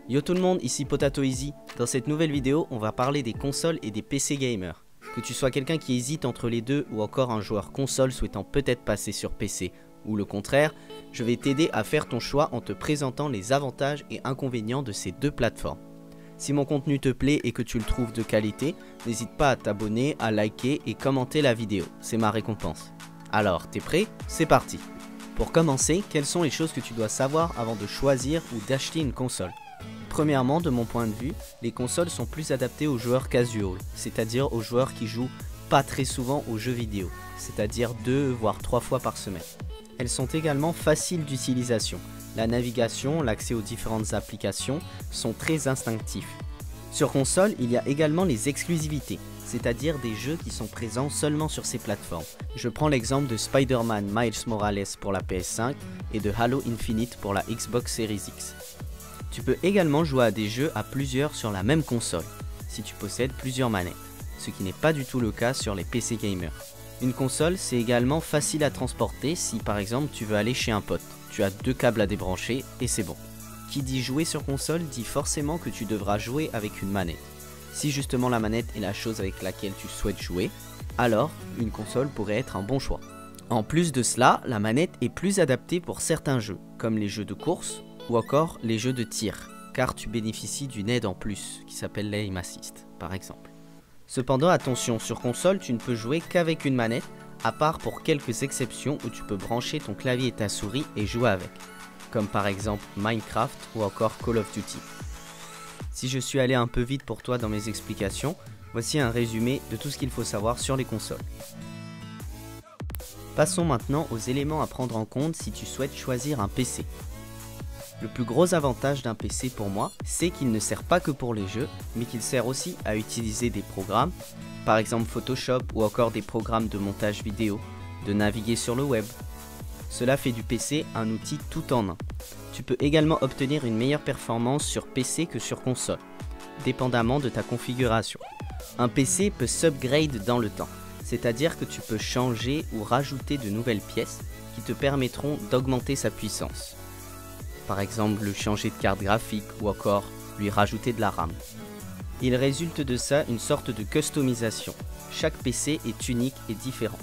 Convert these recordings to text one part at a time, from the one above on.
Yo tout le monde, ici Potato Easy. Dans cette nouvelle vidéo, on va parler des consoles et des PC gamers. Que tu sois quelqu'un qui hésite entre les deux ou encore un joueur console souhaitant peut-être passer sur PC, ou le contraire, je vais t'aider à faire ton choix en te présentant les avantages et inconvénients de ces deux plateformes. Si mon contenu te plaît et que tu le trouves de qualité, n'hésite pas à t'abonner, à liker et commenter la vidéo, c'est ma récompense. Alors, t'es prêt? C'est parti! Pour commencer, quelles sont les choses que tu dois savoir avant de choisir ou d'acheter une console? Premièrement, de mon point de vue, les consoles sont plus adaptées aux joueurs casual, c'est-à-dire aux joueurs qui jouent pas très souvent aux jeux vidéo, c'est-à-dire 2 voire 3 fois par semaine. Elles sont également faciles d'utilisation. La navigation, l'accès aux différentes applications sont très instinctifs. Sur console, il y a également les exclusivités, c'est-à-dire des jeux qui sont présents seulement sur ces plateformes. Je prends l'exemple de Spider-Man Miles Morales pour la PS5 et de Halo Infinite pour la Xbox Series X. Tu peux également jouer à des jeux à plusieurs sur la même console, si tu possèdes plusieurs manettes, ce qui n'est pas du tout le cas sur les PC gamers. Une console, c'est également facile à transporter si par exemple tu veux aller chez un pote. Tu as 2 câbles à débrancher et c'est bon. Qui dit jouer sur console dit forcément que tu devras jouer avec une manette. Si justement la manette est la chose avec laquelle tu souhaites jouer, alors une console pourrait être un bon choix. En plus de cela, la manette est plus adaptée pour certains jeux, comme les jeux de course ou encore les jeux de tir, car tu bénéficies d'une aide en plus qui s'appelle l'Aim Assist par exemple. Cependant attention, sur console tu ne peux jouer qu'avec une manette, à part pour quelques exceptions où tu peux brancher ton clavier et ta souris et jouer avec, comme par exemple Minecraft ou encore Call of Duty. Si je suis allé un peu vite pour toi dans mes explications, voici un résumé de tout ce qu'il faut savoir sur les consoles. Passons maintenant aux éléments à prendre en compte si tu souhaites choisir un PC. Le plus gros avantage d'un PC pour moi, c'est qu'il ne sert pas que pour les jeux, mais qu'il sert aussi à utiliser des programmes, par exemple Photoshop ou encore des programmes de montage vidéo, de naviguer sur le web. Cela fait du PC un outil tout en un. Tu peux également obtenir une meilleure performance sur PC que sur console, dépendamment de ta configuration. Un PC peut s'upgrade dans le temps, c'est-à-dire que tu peux changer ou rajouter de nouvelles pièces qui te permettront d'augmenter sa puissance. Par exemple, lui changer de carte graphique ou encore lui rajouter de la RAM. Il résulte de ça une sorte de customisation. Chaque PC est unique et différent.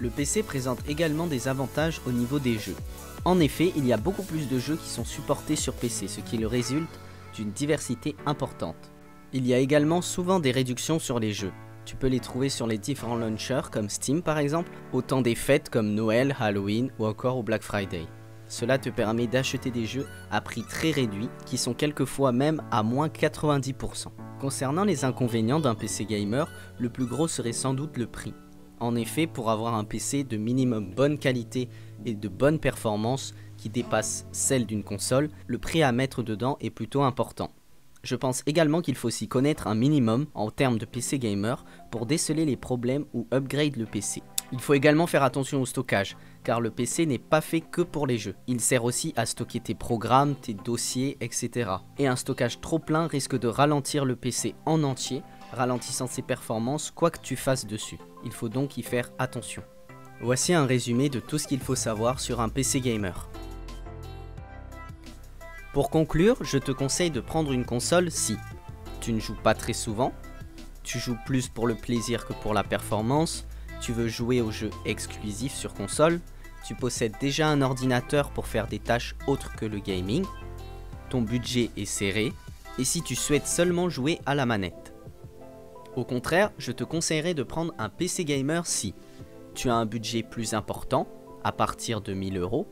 Le PC présente également des avantages au niveau des jeux. En effet, il y a beaucoup plus de jeux qui sont supportés sur PC, ce qui résulte d'une diversité importante. Il y a également souvent des réductions sur les jeux. Tu peux les trouver sur les différents launchers comme Steam par exemple, au temps des fêtes comme Noël, Halloween ou encore au Black Friday. Cela te permet d'acheter des jeux à prix très réduit, qui sont quelquefois même à moins 90%. Concernant les inconvénients d'un PC gamer, le plus gros serait sans doute le prix. En effet, pour avoir un PC de minimum bonne qualité et de bonne performance qui dépasse celle d'une console, le prix à mettre dedans est plutôt important. Je pense également qu'il faut s'y connaître un minimum en termes de PC gamer pour déceler les problèmes ou upgrade le PC. Il faut également faire attention au stockage, car le PC n'est pas fait que pour les jeux. Il sert aussi à stocker tes programmes, tes dossiers, etc. Et un stockage trop plein risque de ralentir le PC en entier, ralentissant ses performances quoi que tu fasses dessus. Il faut donc y faire attention. Voici un résumé de tout ce qu'il faut savoir sur un PC gamer. Pour conclure, je te conseille de prendre une console si tu ne joues pas très souvent, tu joues plus pour le plaisir que pour la performance, tu veux jouer aux jeux exclusifs sur console, tu possèdes déjà un ordinateur pour faire des tâches autres que le gaming, ton budget est serré, et si tu souhaites seulement jouer à la manette. Au contraire, je te conseillerais de prendre un PC gamer si tu as un budget plus important, à partir de 1000 €,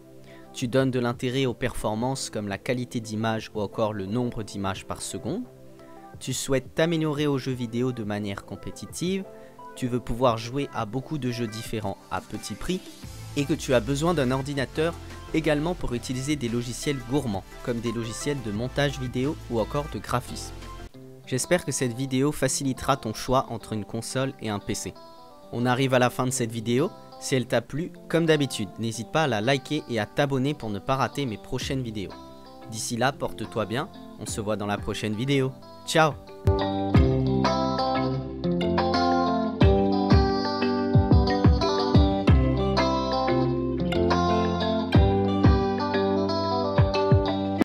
tu donnes de l'intérêt aux performances comme la qualité d'image ou encore le nombre d'images par seconde, tu souhaites t'améliorer aux jeux vidéo de manière compétitive, tu veux pouvoir jouer à beaucoup de jeux différents à petit prix et que tu as besoin d'un ordinateur également pour utiliser des logiciels gourmands comme des logiciels de montage vidéo ou encore de graphisme. J'espère que cette vidéo facilitera ton choix entre une console et un PC. On arrive à la fin de cette vidéo. Si elle t'a plu, comme d'habitude, n'hésite pas à la liker et à t'abonner pour ne pas rater mes prochaines vidéos. D'ici là, porte-toi bien, on se voit dans la prochaine vidéo. Ciao!